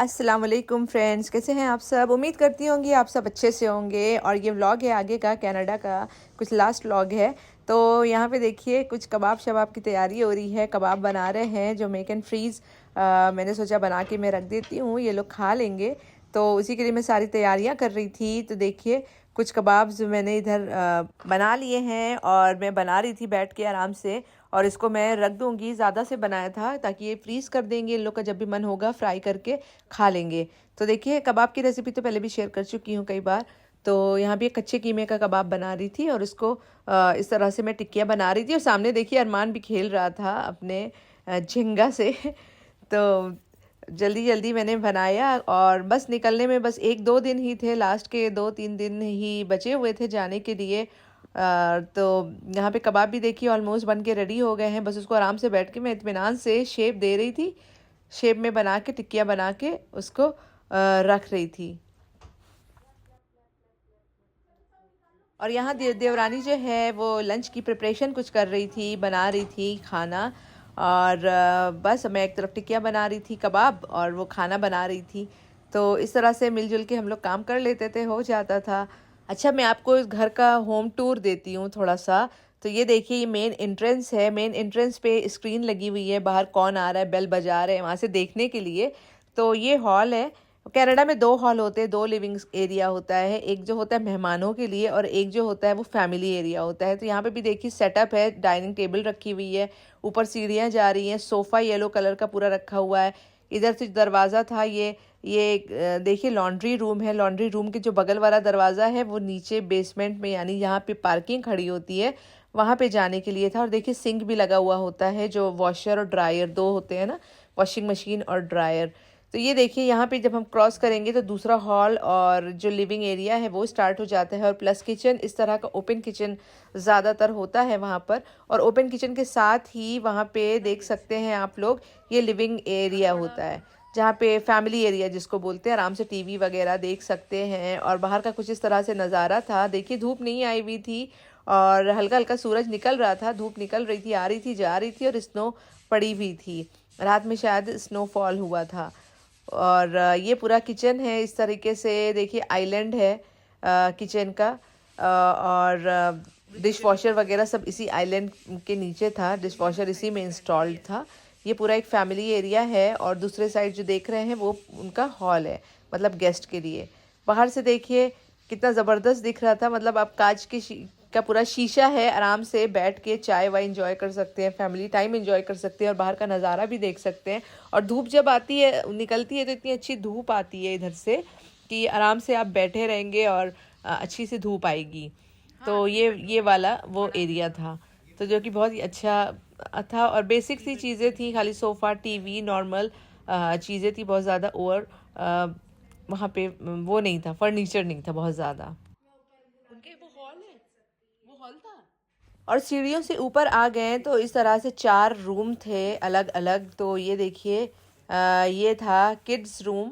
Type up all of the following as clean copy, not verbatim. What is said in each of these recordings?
अस्सलाम वालेकुम फ्रेंड्स, कैसे हैं आप सब। उम्मीद करती होंगी आप सब अच्छे से होंगे। और ये व्लॉग है आगे का, कनाडा का कुछ लास्ट व्लॉग है। तो यहाँ पे देखिए कुछ कबाब शबाब की तैयारी हो रही है। कबाब बना रहे हैं जो मेक एंड फ्रीज़। मैंने सोचा बना के मैं रख देती हूँ, ये लोग खा लेंगे। तो उसी के लिए मैं सारी तैयारियाँ कर रही थी। तो देखिए कुछ कबाब्स मैंने इधर बना लिए हैं और मैं बना रही थी बैठ के आराम से। और इसको मैं रख दूंगी, ज़्यादा से बनाया था ताकि ये फ्रीज़ कर देंगे, इन लोग का जब भी मन होगा फ्राई करके खा लेंगे। तो देखिए कबाब की रेसिपी तो पहले भी शेयर कर चुकी हूँ कई बार। तो यहाँ भी एक कच्चे कीमे का कबाब बना रही थी और इसको इस तरह से मैं टिक्कियाँ बना रही थी। और सामने देखिए अरमान भी खेल रहा था अपने झिंगा से तो जल्दी जल्दी मैंने बनाया और बस निकलने में बस 1-2 दिन ही थे, लास्ट के 2-3 दिन ही बचे हुए थे जाने के लिए। तो यहाँ पे कबाब भी देखिए ऑलमोस्ट बन के रेडी हो गए हैं। बस उसको आराम से बैठ के मैं इत्मीनान से शेप दे रही थी, शेप में बना के टिक्कियाँ बना के उसको रख रही थी। और यहाँ देवरानी जो है वो लंच की प्रिपरेशन कुछ कर रही थी, बना रही थी खाना। और बस मैं एक तरफ टिक्कियाँ बना रही थी कबाब और वो खाना बना रही थी। तो इस तरह से मिलजुल के हम लोग काम कर लेते थे, हो जाता था। अच्छा, मैं आपको इस घर का होम टूर देती हूँ थोड़ा सा। तो ये देखिए ये मेन एंट्रेंस है। मेन एंट्रेंस पे स्क्रीन लगी हुई है, बाहर कौन आ रहा है, बेल बजा रहे हैं वहाँ से देखने के लिए। तो ये हॉल है। कनाडा में 2 हॉल होते हैं, 2 लिविंग एरिया होता है। एक जो होता है मेहमानों के लिए और एक जो होता है वो फैमिली एरिया होता है। तो यहाँ पे भी देखिए सेटअप है, डाइनिंग टेबल रखी हुई है, ऊपर सीढ़ियाँ जा रही हैं, सोफ़ा येलो कलर का पूरा रखा हुआ है। इधर से दरवाज़ा था, ये देखिए लॉन्ड्री रूम है। लॉन्ड्री रूम के जो बगल वाला दरवाज़ा है वो नीचे बेसमेंट में, यानी यहाँ पे पार्किंग खड़ी होती है, वहाँ पे जाने के लिए था। और देखिए सिंक भी लगा हुआ होता है, जो वॉशर और ड्रायर 2 होते हैं ना, वॉशिंग मशीन और ड्रायर। तो ये देखिए यहाँ पे जब हम क्रॉस करेंगे तो दूसरा हॉल और जो लिविंग एरिया है वो स्टार्ट हो जाता है। और प्लस किचन, इस तरह का ओपन किचन ज़्यादातर होता है वहाँ पर। और ओपन किचन के साथ ही वहाँ पे देख सकते हैं आप लोग, ये लिविंग एरिया होता है जहाँ पे फैमिली एरिया जिसको बोलते हैं, आराम से टीवी वगैरह देख सकते हैं। और बाहर का कुछ इस तरह से नज़ारा था। देखिए धूप नहीं आई हुई थी और हल्का हल्का सूरज निकल रहा था, धूप निकल रही थी, आ रही थी जा रही थी। और स्नो पड़ी हुई थी, रात में शायद स्नोफॉल हुआ था। और ये पूरा किचन है इस तरीके से। देखिए आइलैंड है किचन का। और डिश वॉशर वगैरह सब इसी आइलैंड के नीचे था, डिश वॉशर इसी में इंस्टॉल्ड था। ये पूरा एक फैमिली एरिया है। और दूसरे साइड जो देख रहे हैं वो उनका हॉल है, मतलब गेस्ट के लिए। बाहर से देखिए कितना ज़बरदस्त दिख रहा था, मतलब आप कांच का पूरा शीशा है, आराम से बैठ के चाय वाय इंजॉय कर सकते हैं, फैमिली टाइम इंजॉय कर सकते हैं और बाहर का नज़ारा भी देख सकते हैं। और धूप जब आती है, निकलती है, तो इतनी अच्छी धूप आती है इधर से कि आराम से आप बैठे रहेंगे और अच्छी सी धूप आएगी। तो ये वाला वो एरिया था, तो जो कि बहुत ही अच्छा था। और बेसिक सी चीज़ें थी, खाली सोफ़ा टीवी नॉर्मल चीज़ें थी, बहुत ज़्यादा ओवर वहाँ पे वो नहीं था, फर्नीचर नहीं था बहुत ज़्यादा। उनके वो हॉल है, वो हॉल था। और सीढ़ियों से ऊपर आ गए तो इस तरह से 4 रूम थे अलग अलग। तो ये देखिए ये था किड्स रूम,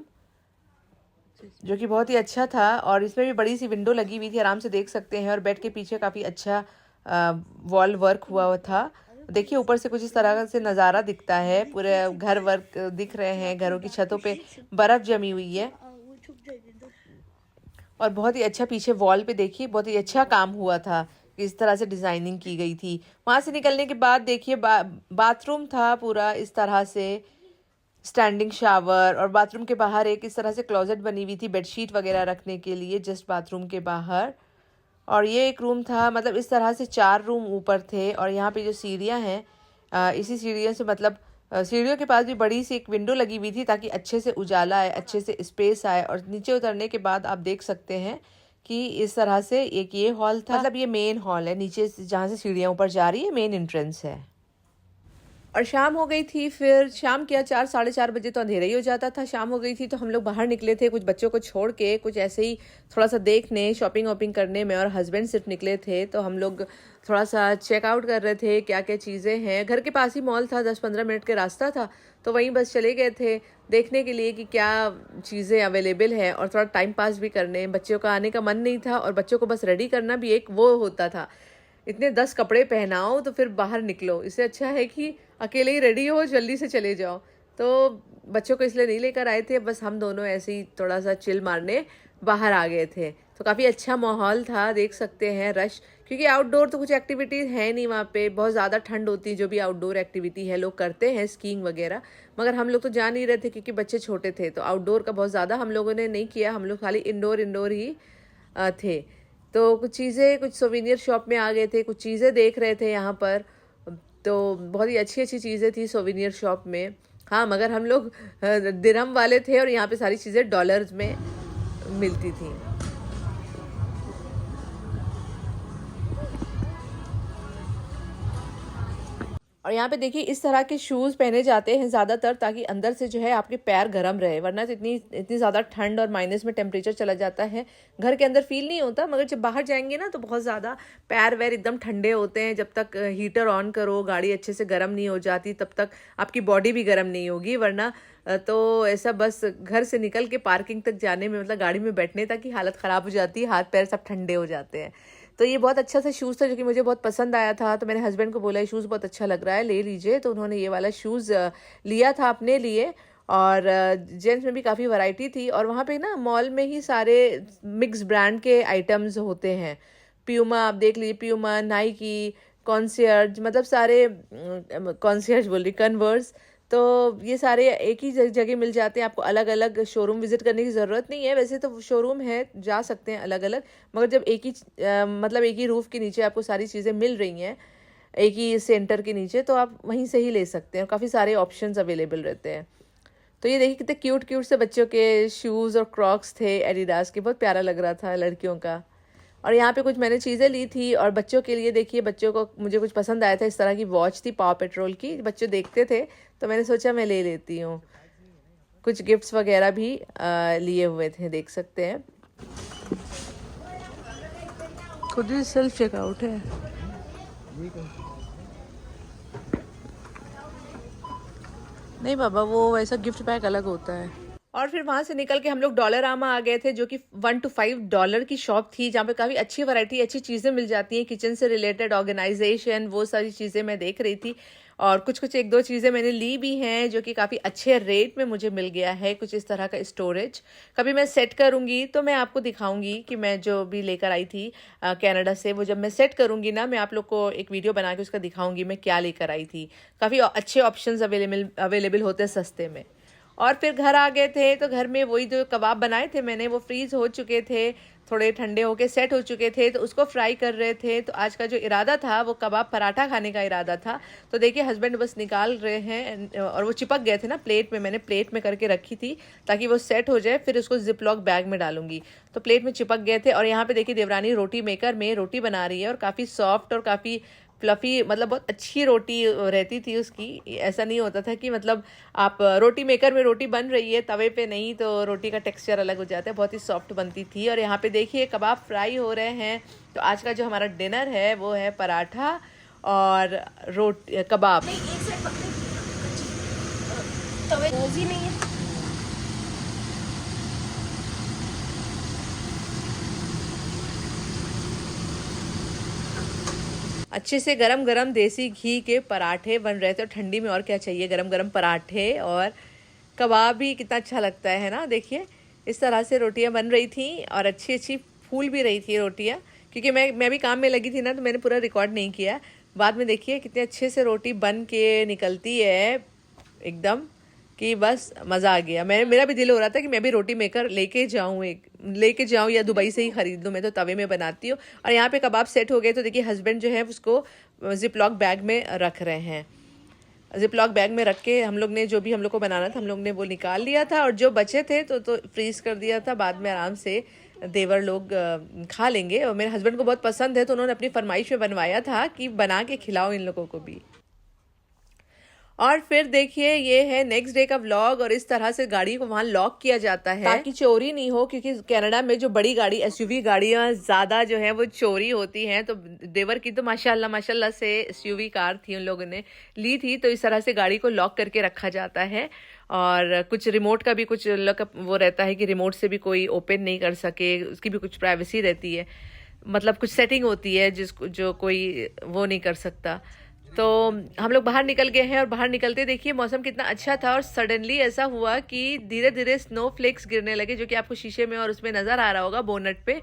जो कि बहुत ही अच्छा था। और इसमें भी बड़ी सी विंडो लगी हुई थी, आराम से देख सकते हैं। और बेड के पीछे काफ़ी अच्छा वॉल वर्क हुआ था। देखिए ऊपर से कुछ इस तरह से नज़ारा दिखता है, पूरे घर वर्क दिख रहे हैं, घरों की छतों पे बर्फ़ जमी हुई है। और बहुत ही अच्छा पीछे वॉल पे देखिए बहुत ही अच्छा काम हुआ था, इस तरह से डिज़ाइनिंग की गई थी। वहाँ से निकलने के बाद देखिए बाथरूम था पूरा इस तरह से, स्टैंडिंग शावर। और बाथरूम के बाहर एक इस तरह से क्लोजेट बनी हुई थी बेडशीट वगैरह रखने के लिए, जस्ट बाथरूम के बाहर। और ये एक रूम था, मतलब इस तरह से 4 रूम ऊपर थे। और यहाँ पे जो सीढ़ियाँ हैं, इसी सीढ़ियों से, मतलब सीढ़ियों के पास भी बड़ी सी एक विंडो लगी हुई थी ताकि अच्छे से उजाला आए, अच्छे से स्पेस आए। और नीचे उतरने के बाद आप देख सकते हैं कि इस तरह से एक ये हॉल था, मतलब ये मेन हॉल है, नीचे जहाँ से सीढ़ियाँ ऊपर जा रही है मेन एंट्रेंस है। और शाम हो गई थी, फिर शाम क्या 4-4:30 बजे तो अंधेरा ही हो जाता था। शाम हो गई थी तो हम लोग बाहर निकले थे, कुछ बच्चों को छोड़ के, कुछ ऐसे ही थोड़ा सा देखने, शॉपिंग वॉपिंग करने में। और हस्बैंड सिर्फ निकले थे, तो हम लोग थोड़ा सा चेकआउट कर रहे थे क्या क्या चीज़ें हैं। घर के पास ही मॉल था, 10-15 मिनट के रास्ता था, तो वहीं बस चले गए थे देखने के लिए कि क्या चीज़ें अवेलेबल है। और थोड़ा टाइम पास भी करने, बच्चों का आने का मन नहीं था और बच्चों को बस रेडी करना भी एक वो होता था। इतने 10 कपड़े पहनाओ तो फिर बाहर निकलो, इससे अच्छा है कि अकेले ही रेडी हो, जल्दी से चले जाओ। तो बच्चों को इसलिए नहीं लेकर आए थे, बस हम दोनों ऐसे ही थोड़ा सा चिल मारने बाहर आ गए थे। तो काफ़ी अच्छा माहौल था, देख सकते हैं रश, क्योंकि आउटडोर तो कुछ एक्टिविटीज़ है नहीं वहाँ पे, बहुत ज़्यादा ठंड होती है। जो भी आउटडोर एक्टिविटी है लोग करते हैं, स्कीइंग वगैरह, मगर हम लोग तो जा नहीं रहे थे क्योंकि बच्चे छोटे थे, तो आउटडोर का बहुत ज़्यादा हम लोगों ने नहीं किया। हम लोग खाली इंडोर इंडोर ही थे। तो कुछ चीज़ें, कुछ सोवेनियर शॉप में आ गए थे, कुछ चीज़ें देख रहे थे यहाँ पर। तो बहुत ही अच्छी अच्छी चीज़ें थी सोवेनियर शॉप में। हाँ, मगर हम लोग दिरहम वाले थे और यहाँ पे सारी चीज़ें डॉलर्स में मिलती थी। और यहाँ पे देखिए इस तरह के शूज़ पहने जाते हैं ज़्यादातर, ताकि अंदर से जो है आपके पैर गर्म रहे, वरना तो इतनी इतनी ज़्यादा ठंड और माइनस में टेम्परेचर चला जाता है, घर के अंदर फील नहीं होता, मगर जब बाहर जाएंगे ना तो बहुत ज़्यादा पैर वैर एकदम ठंडे होते हैं। जब तक हीटर ऑन करो, गाड़ी अच्छे से गर्म नहीं हो जाती, तब तक आपकी बॉडी भी गर्म नहीं होगी। वरना तो ऐसा बस घर से निकल के पार्किंग तक जाने में, मतलब गाड़ी में बैठने तक ही हालत ख़राब हो जाती है, हाथ पैर सब ठंडे हो जाते हैं। तो ये बहुत अच्छा सा शूज़ था जो कि मुझे बहुत पसंद आया था। तो मैंने हस्बैंड को बोला ये शूज़ बहुत अच्छा लग रहा है, ले लीजिए। तो उन्होंने ये वाला शूज़ लिया था अपने लिए। और जेंट्स में भी काफ़ी वैरायटी थी, और वहाँ पे ना मॉल में ही सारे मिक्स ब्रांड के आइटम्स होते हैं। प्यूमा आप देख लीजिए, प्यूमा, नाइकी, कॉन्सियर्ज, मतलब सारे कॉन्सियर्ज बोल रही, कन्वर्स। तो ये सारे एक ही जगह मिल जाते हैं, आपको अलग अलग शोरूम विजिट करने की ज़रूरत नहीं है। वैसे तो शोरूम है, जा सकते हैं अलग अलग, मगर जब एक ही मतलब एक ही रूफ़ के नीचे आपको सारी चीज़ें मिल रही हैं, एक ही सेंटर के नीचे, तो आप वहीं से ही ले सकते हैं। काफ़ी सारे ऑप्शंस अवेलेबल रहते हैं। तो ये देखिए कितने क्यूट क्यूट से बच्चों के शूज़ और क्रॉक्स थे एडिडास के, बहुत प्यारा लग रहा था लड़कियों का। और यहाँ पे कुछ मैंने चीज़ें ली थी, और बच्चों के लिए देखिए, बच्चों को मुझे कुछ पसंद आया था, इस तरह की वॉच थी पाव पेट्रोल की, बच्चे देखते थे तो मैंने सोचा मैं ले लेती हूँ। कुछ गिफ्ट्स वगैरह भी लिए हुए थे, देख सकते हैं। खुद ही सेल्फ चेकआउट है। नहीं बाबा, वो वैसा गिफ्ट पैक अलग होता है। और फिर वहाँ से निकल के हम लोग डॉलरामा आ गए थे, जो कि $1 to $5 की शॉप थी, जहाँ पे काफ़ी अच्छी वैरायटी, अच्छी चीज़ें मिल जाती हैं, किचन से रिलेटेड, ऑर्गेनाइजेशन, वो सारी चीज़ें मैं देख रही थी। और कुछ कुछ एक दो चीज़ें मैंने ली भी हैं, जो कि काफ़ी अच्छे रेट में मुझे मिल गया है। कुछ इस तरह का स्टोरेज, कभी मैं सेट करूँगी तो मैं आपको दिखाऊँगी कि मैं जो भी लेकर आई थी कनाडा से, वो जब मैं सेट करूँगी ना, मैं आप लोग को एक वीडियो बना के उसका दिखाऊँगी मैं क्या लेकर आई थी। काफ़ी अच्छे ऑप्शंस अवेलेबल होते हैं सस्ते में। और फिर घर आ गए थे, तो घर में वही जो कबाब बनाए थे मैंने, वो फ्रीज़ हो चुके थे, थोड़े ठंडे होके सेट हो चुके थे, तो उसको फ्राई कर रहे थे। तो आज का जो इरादा था वो कबाब पराठा खाने का इरादा था। तो देखिए हस्बैंड बस निकाल रहे हैं, और वो चिपक गए थे ना प्लेट में, मैंने प्लेट में करके रखी थी ताकि वो सेट हो जाए, फिर उसको जिप लॉक बैग में डालूंगी। तो प्लेट में चिपक गए थे। और यहाँ पे देखिए देवरानी रोटी मेकर में रोटी बना रही है, और काफ़ी सॉफ्ट और काफ़ी फ्लफ़ी, मतलब बहुत अच्छी रोटी रहती थी उसकी। ऐसा नहीं होता था कि मतलब आप रोटी मेकर में रोटी बन रही है, तवे पे नहीं, तो रोटी का टेक्सचर अलग हो जाता है, बहुत ही सॉफ्ट बनती थी। और यहाँ पे देखिए कबाब फ्राई हो रहे हैं। तो आज का जो हमारा डिनर है वो है पराठा और रोटी कबाब। नहीं, एक साइड पकड़े तवे ही नहीं है। अच्छे से गरम गरम देसी घी के पराठे बन रहे थे, और ठंडी में और क्या चाहिए, गरम गरम पराठे और कबाब भी कितना अच्छा लगता है ना। देखिए इस तरह से रोटियां बन रही थी, और अच्छी अच्छी फूल भी रही थी रोटियां, क्योंकि मैं भी काम में लगी थी ना, तो मैंने पूरा रिकॉर्ड नहीं किया। बाद में देखिए कितने अच्छे से रोटी बन के निकलती है एकदम, कि बस मज़ा आ गया। मेरा भी दिल हो रहा था कि मैं भी रोटी मेकर लेके जाऊँ या दुबई से ही ख़रीद लूँ। मैं तो तवे में बनाती हूँ। और यहाँ पे कबाब सेट हो गए, तो देखिए हस्बैंड जो है उसको जिप लॉक बैग में रख रहे हैं। जिप लॉक बैग में रख के हम लोग ने जो भी हम लोग को बनाना था, हम लोग ने वो निकाल लिया था, और जो बचे थे तो फ्रीज़ कर दिया था। बाद में आराम से देवर लोग खा लेंगे। और मेरे हस्बैंड को बहुत पसंद है, तो उन्होंने अपनी फरमाइश में बनवाया था कि बना के खिलाओ इन लोगों को भी। और फिर देखिए ये है नेक्स्ट डे का व्लॉग, और इस तरह से गाड़ी को वहाँ लॉक किया जाता है ताकि चोरी नहीं हो, क्योंकि कनाडा में जो बड़ी गाड़ी एसयूवी गाड़ियाँ ज़्यादा जो है वो चोरी होती हैं। तो देवर की तो माशाल्लाह से एसयूवी कार थी, उन लोगों ने ली थी, तो इस तरह से गाड़ी को लॉक करके रखा जाता है। और कुछ रिमोट का भी कुछ वो रहता है कि रिमोट से भी कोई ओपन नहीं कर सके, उसकी भी कुछ प्राइवेसी रहती है, मतलब कुछ सेटिंग होती है जिसको जो कोई वो नहीं कर सकता। तो हम लोग बाहर निकल गए हैं और बाहर निकलते देखिए मौसम कितना अच्छा था और सडनली ऐसा हुआ कि धीरे धीरे स्नो फ्लेक्स गिरने लगे, जो कि आपको शीशे में और उसमें नज़र आ रहा होगा बोनट पे।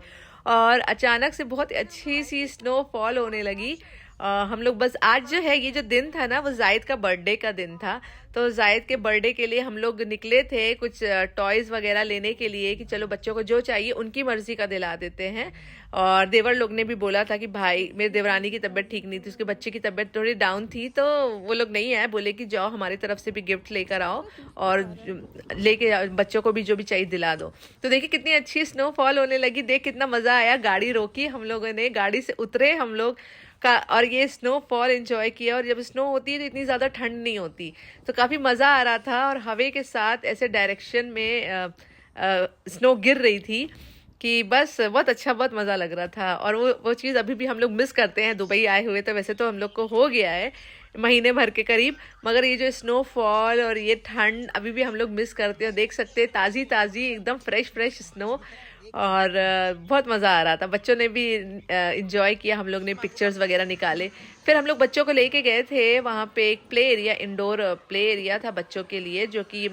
और अचानक से बहुत अच्छी सी स्नो फॉल होने लगी। हम लोग बस आज जो है ये जो दिन था ना वो जायद का बर्थडे का दिन था। तो जायद के बर्थडे के लिए हम लोग निकले थे कुछ टॉयज़ वगैरह लेने के लिए कि चलो बच्चों को जो चाहिए उनकी मर्जी का दिला देते हैं। और देवर लोग ने भी बोला था कि भाई मेरी देवरानी की तबीयत ठीक नहीं थी, उसके बच्चे की तबीयत थोड़ी डाउन थी, तो वो लोग नहीं आए, बोले कि जाओ हमारी तरफ से भी गिफ्ट लेकर आओ और लेके बच्चों को भी जो भी चाहिए दिला दो। तो देखिए कितनी अच्छी स्नोफॉल होने लगी, देख कितना मज़ा आया। गाड़ी रोकी हम लोगों ने, गाड़ी से उतरे हम लोग का और ये स्नोफॉल एंजॉय किया। और जब स्नो होती है तो इतनी ज़्यादा ठंड नहीं होती, तो काफ़ी मज़ा आ रहा था। और हवा के साथ ऐसे डायरेक्शन में स्नो गिर रही थी कि बस बहुत अच्छा, बहुत मज़ा लग रहा था। और वो चीज़ अभी भी हम लोग मिस करते हैं दुबई आए हुए। तो वैसे तो हम लोग को हो गया है महीने भर के करीब, मगर ये जो स्नोफॉल और ये ठंड अभी भी हम लोग मिस करते हैं। देख सकते हैं ताज़ी ताज़ी एकदम फ्रेश फ्रेश स्नो। और बहुत मज़ा आ रहा था, बच्चों ने भी इंजॉय किया, हम लोग ने पिक्चर्स वगैरह निकाले। फिर हम लोग बच्चों को लेके गए थे वहाँ पे एक play area, indoor play area था बच्चों के लिए, जो कि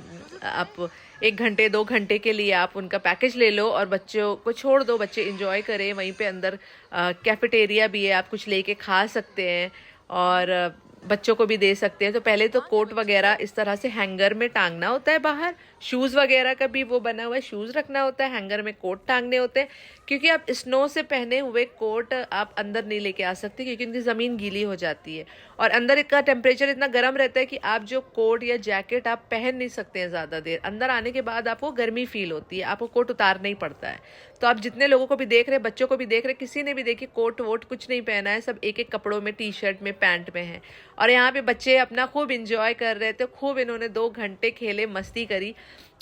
आप 1 घंटे 2 घंटे के लिए आप उनका पैकेज ले लो और बच्चों को छोड़ दो, बच्चे इंजॉय करें। वहीं पे अंदर कैफेटेरिया भी है, आप कुछ लेके खा सकते हैं और बच्चों को भी दे सकते हैं। तो पहले तो कोट वगैरह इस तरह से हैंगर में टांगना होता है बाहर, शूज़ वगैरह का भी वो बना हुआ है, शूज़ रखना होता है, हैंगर में कोट टांगने होते हैं, क्योंकि आप स्नो से पहने हुए कोट आप अंदर नहीं लेके आ सकते, क्योंकि उनकी ज़मीन गीली हो जाती है। और अंदर का टेम्परेचर इतना गर्म रहता है कि आप जो कोट या जैकेट आप पहन नहीं सकते हैं ज़्यादा देर। अंदर आने के बाद आपको गर्मी फील होती है, आपको कोट उतारना ही पड़ता है। तो आप जितने लोगों को भी देख रहे हैं, बच्चों को भी देख रहे हैं, किसी ने भी देखिए कोट वोट कुछ नहीं पहना है, सब एक एक कपड़ों में, टी शर्ट में, पैंट में है। और यहाँ पे बच्चे अपना खूब इंजॉय कर रहे थे, खूब इन्होंने 2 घंटे खेले, मस्ती करी।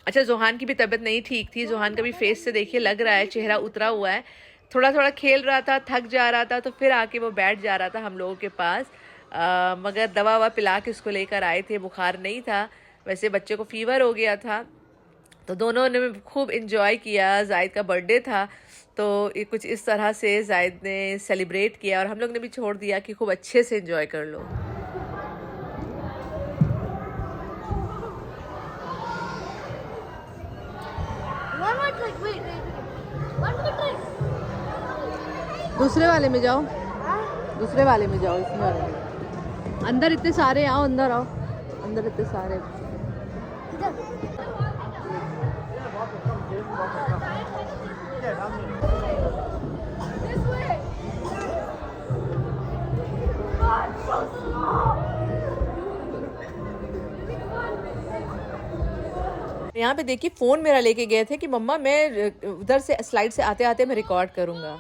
अच्छा, जोहान की भी तबीयत नहीं ठीक थी, जोहान का भी फेस से देखिए लग रहा है चेहरा उतरा हुआ है, थोड़ा थोड़ा खेल रहा था, थक जा रहा था, तो फिर आके वो बैठ जा रहा था हम लोगों के पास। मगर दवा ववा पिला के उसको लेकर आए थे, बुखार नहीं था, वैसे बच्चे को फीवर हो गया था। तो दोनों ने खूब इंजॉय किया, जायद का बर्थडे था तो ये कुछ इस तरह से जायद ने सेलिब्रेट किया और हम लोग ने भी छोड़ दिया कि खूब अच्छे से इंजॉय कर लो। दूसरे वाले में जाओ, दूसरे वाले में जाओ, इसमें वाले में। अंदर इतने सारे, आओ अंदर आओ, अंदर इतने सारे। यहाँ पे देखिए फ़ोन मेरा लेके गए थे कि मम्मा मैं उधर से स्लाइड से आते आते मैं रिकॉर्ड करूँगा।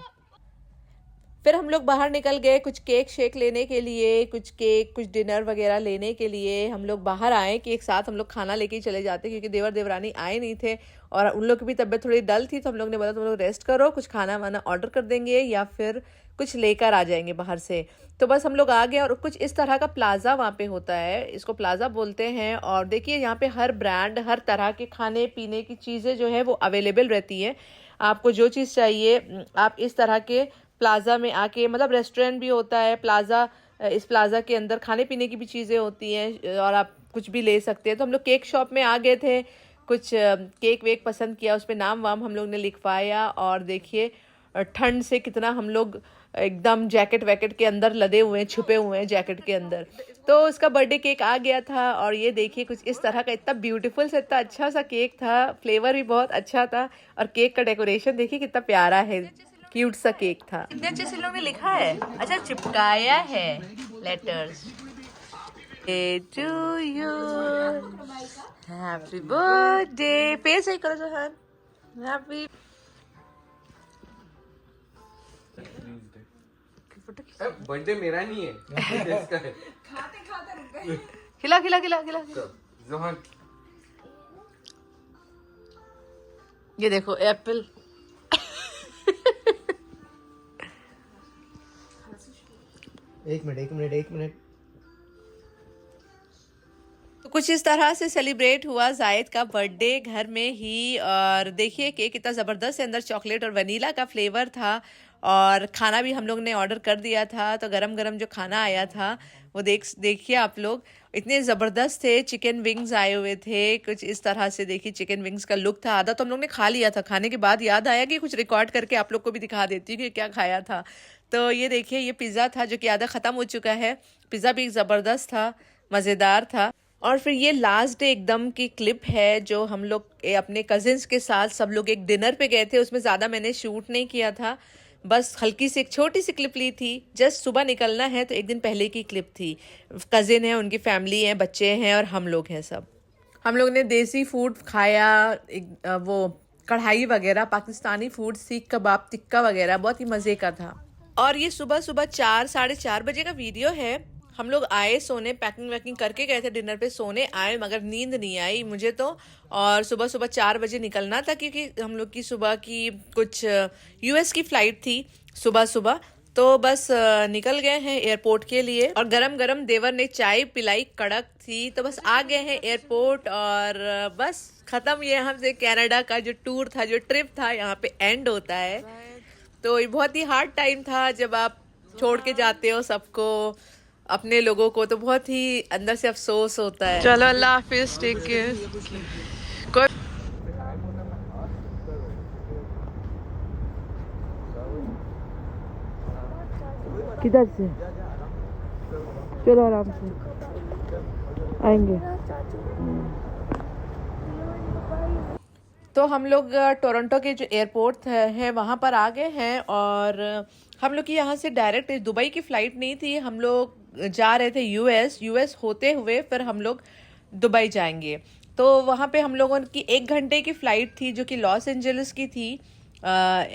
फिर हम लोग बाहर निकल गए कुछ केक शेक लेने के लिए, कुछ केक, कुछ डिनर वगैरह लेने के लिए। हम लोग बाहर आए कि एक साथ हम लोग खाना लेके ही चले जाते, क्योंकि देवर देवरानी आए नहीं थे और उन लोग की भी तबीयत थोड़ी डल थी। तो हम लोग ने बोला तुम लोग रेस्ट करो, कुछ खाना वाना ऑर्डर कर देंगे या फिर कुछ लेकर आ जाएंगे बाहर से। तो बस हम लोग आ गए और कुछ इस तरह का प्लाज़ा वहाँ पे होता है, इसको प्लाज़ा बोलते हैं। और देखिए यहाँ पे हर ब्रांड, हर तरह के खाने पीने की चीज़ें जो है वो अवेलेबल रहती है। आपको जो चीज़ चाहिए आप इस तरह के प्लाज़ा में आके, मतलब रेस्टोरेंट भी होता है प्लाज़ा, इस प्लाज़ा के अंदर खाने पीने की भी चीज़ें होती हैं और आप कुछ भी ले सकते हैं। तो हम लोग केक शॉप में आ गए थे, कुछ केक वेक पसंद किया, उस पर नाम वाम हम लोग ने लिखवाया। और देखिए ठंड से कितना हम लोग एकदम जैकेट वैकेट के अंदर लदे हुए हैं, छुपे हुए हैं जैकेट के अंदर। तो उसका बर्थडे केक आ गया था और ये देखिए कुछ इस तरह का, इतना ब्यूटीफुल सा, इतना अच्छा सा केक था, फ्लेवर भी बहुत अच्छा था और केक का डेकोरेशन देखिए कितना प्यारा है, क्यूट सा केक था। कितने अच्छे से लोगों ने लिखा है, अच्छा चिपकाया है letters. To you, happy birthday, पे सही करो जोहान, हैप्पी। बर्थडे मेरा नहीं है, इसका है। खाते खाते रुक गए। खिला खिला खिला खिला जोहान, ये देखो एप्पल। एक मिनट। तो कुछ इस तरह से सेलिब्रेट हुआ जायद का बर्थडे घर में ही। और देखिए केक कितना ज़बरदस्त है, अंदर चॉकलेट और वनीला का फ्लेवर था और खाना भी हम लोग ने ऑर्डर कर दिया था, तो गरम गरम जो खाना आया था वो देखिए आप लोग, इतने ज़बरदस्त थे। चिकन विंग्स आए हुए थे कुछ इस तरह से, देखिए चिकन विंग्स का लुक था। आधा तो हम लोग ने खा लिया था, खाने के बाद याद आया कि कुछ रिकॉर्ड करके आप लोग को भी दिखा देती हूँ कि क्या खाया था। तो ये देखिए ये पिज़्ज़ा था जो कि आधा ख़त्म हो चुका है। पिज़्ज़ा भी ज़बरदस्त था, मज़ेदार था। और फिर ये लास्ट डे एकदम की क्लिप है जो हम लोग अपने कजिन्स के साथ सब लोग एक डिनर पे गए थे। उसमें ज़्यादा मैंने शूट नहीं किया था, बस हल्की सी एक छोटी सी क्लिप ली थी। जस्ट सुबह निकलना है तो एक दिन पहले की क्लिप थी। कज़िन है, उनकी फैमिली है, बच्चे हैं और हम लोग हैं सब। हम लोग ने देसी फूड खाया, वो कढ़ाई वगैरह, पाकिस्तानी फूड, सीख कबाब, टिक्का वगैरह, बहुत ही मज़े का था। और ये सुबह सुबह 4 साढ़े 4 बजे का वीडियो है। हम लोग आए सोने, पैकिंग वैकिंग करके गए थे डिनर पे, सोने आए मगर नींद नहीं आई मुझे तो। और सुबह सुबह 4 बजे निकलना था क्योंकि हम लोग की सुबह की कुछ यूएस की फ़्लाइट थी सुबह सुबह। तो बस निकल गए हैं एयरपोर्ट के लिए। और गरम गरम देवर ने चाय पिलाई, कड़क थी। तो बस आ गए हैं एयरपोर्ट और बस ख़त्म ये हमसे कनाडा का जो टूर था, जो ट्रिप था, यहाँ पे एंड होता है। तो ये बहुत ही हार्ड टाइम था जब आप छोड़ के जाते हो सबको, अपने लोगों को, तो बहुत ही अंदर से अफसोस होता है। चलो अल्लाह हाफिज, टेक केयर। किधर से? चलो आराम से आएंगे। तो हम लोग टोरंटो के जो एयरपोर्ट है वहाँ पर आ गए हैं। और हम लोग की यहाँ से डायरेक्ट दुबई की फ़्लाइट नहीं थी, हम लोग जा रहे थे यूएस होते हुए फिर हम लोग दुबई जाएंगे। तो वहाँ पे हम लोगों की 1 घंटे की फ़्लाइट थी जो कि लॉस एंजलिस की थी,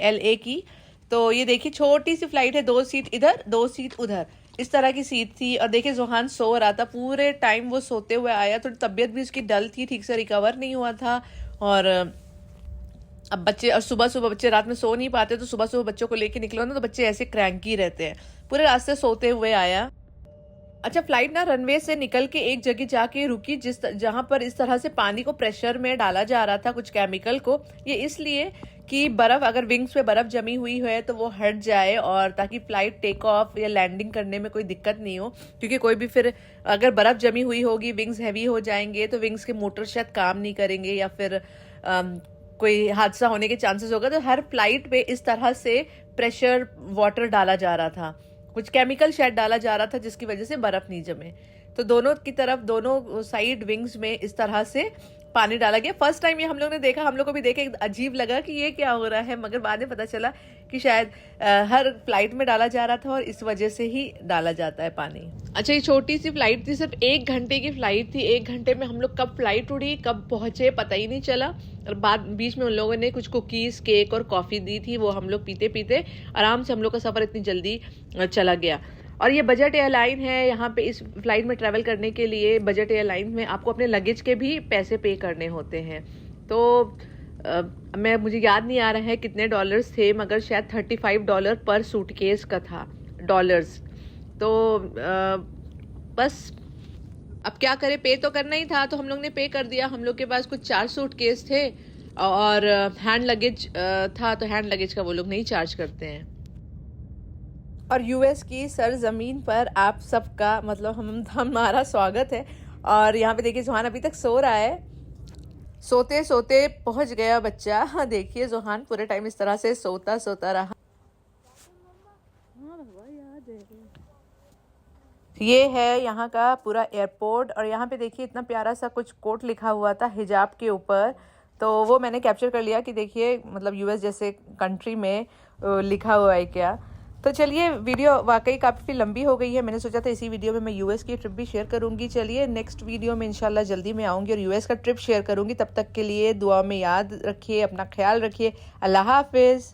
LA की। तो ये देखिए छोटी सी फ़्लाइट है, 2 सीट इधर 2 सीट उधर, इस तरह की सीट थी। और देखिए जोहान सो रहा था पूरे टाइम, वो सोते हुए आया। थोड़ी तबीयत भी उसकी डल थी, ठीक से रिकवर नहीं हुआ था। और अब बच्चे, और सुबह सुबह बच्चे रात में सो नहीं पाते, तो सुबह सुबह बच्चों को लेके निकलो ना तो बच्चे ऐसे क्रैंकी रहते हैं। पूरे रास्ते सोते हुए आया। अच्छा, फ्लाइट ना रनवे से निकल के एक जगह जाके रुकी जहां पर इस तरह से पानी को प्रेशर में डाला जा रहा था, कुछ केमिकल को। ये इसलिए कि बर्फ, अगर विंग्स पे बर्फ जमी हुई है तो वो हट जाए, और ताकि फ्लाइट टेक ऑफ या लैंडिंग करने में कोई दिक्कत नहीं हो। क्योंकि कोई भी फिर अगर बर्फ जमी हुई होगी, विंग्स हैवी हो जाएंगे तो विंग्स के मोटर शायद काम नहीं करेंगे या फिर कोई हादसा होने के चांसेस होगा। तो हर फ्लाइट पे इस तरह से प्रेशर वाटर डाला जा रहा था, कुछ केमिकल शायद डाला जा रहा था जिसकी वजह से बर्फ नहीं जमे। तो दोनों की तरफ, दोनों साइड विंग्स में इस तरह से पानी डाला गया। फर्स्ट टाइम ये हम लोग ने देखा, हम लोग को भी देखे अजीब लगा कि ये क्या हो रहा है, मगर बाद में पता चला कि शायद हर फ्लाइट में डाला जा रहा था और इस वजह से ही डाला जाता है पानी। अच्छा, ये छोटी सी फ्लाइट थी, सिर्फ 1 घंटे की फ्लाइट थी। 1 घंटे में हम लोग कब फ्लाइट उड़ी, कब पहुंचे, पता ही नहीं चला। और बीच में उन लोगों ने कुछ कुकीज, केक और कॉफी दी थी, वो हम लोग पीते पीते आराम से हम लोग का सफर इतनी जल्दी चला गया। और ये बजट एयरलाइन है। यहाँ पे इस फ्लाइट में ट्रैवल करने के लिए बजट एयरलाइन में आपको अपने लगेज के भी पैसे पे करने होते हैं। तो मुझे याद नहीं आ रहा है कितने डॉलर्स थे, मगर शायद $35 पर सूटकेस का था, डॉलर्स। तो बस अब क्या करें, पे तो करना ही था, तो हम लोग ने पे कर दिया। हम लोग के पास कुछ 4 सूटकेस थे और हैंड लगेज था, तो हैंड लगेज का वो लोग नहीं चार्ज करते हैं। और यूएस की सरजमीन पर आप सबका मतलब हमारा स्वागत है। और यहाँ पे देखिए जोहान अभी तक सो रहा है, सोते सोते पहुँच गया बच्चा। हाँ देखिए जोहान पूरे टाइम इस तरह से सोता सोता रहा। ये है यहाँ का पूरा एयरपोर्ट। और यहाँ पे देखिए इतना प्यारा सा कुछ कोट लिखा हुआ था हिजाब के ऊपर, तो वो मैंने कैप्चर कर लिया कि देखिए मतलब यूएस जैसे कंट्री में लिखा हुआ है क्या। तो चलिए, वीडियो वाकई काफ़ी लंबी हो गई है। मैंने सोचा था इसी वीडियो में मैं यूएस की ट्रिप भी शेयर करूंगी। चलिए नेक्स्ट वीडियो में इंशाल्लाह जल्दी मैं आऊँगी और यूएस का ट्रिप शेयर करूंगी। तब तक के लिए दुआ में याद रखिए, अपना ख्याल रखिए। अल्लाह हाफिज़।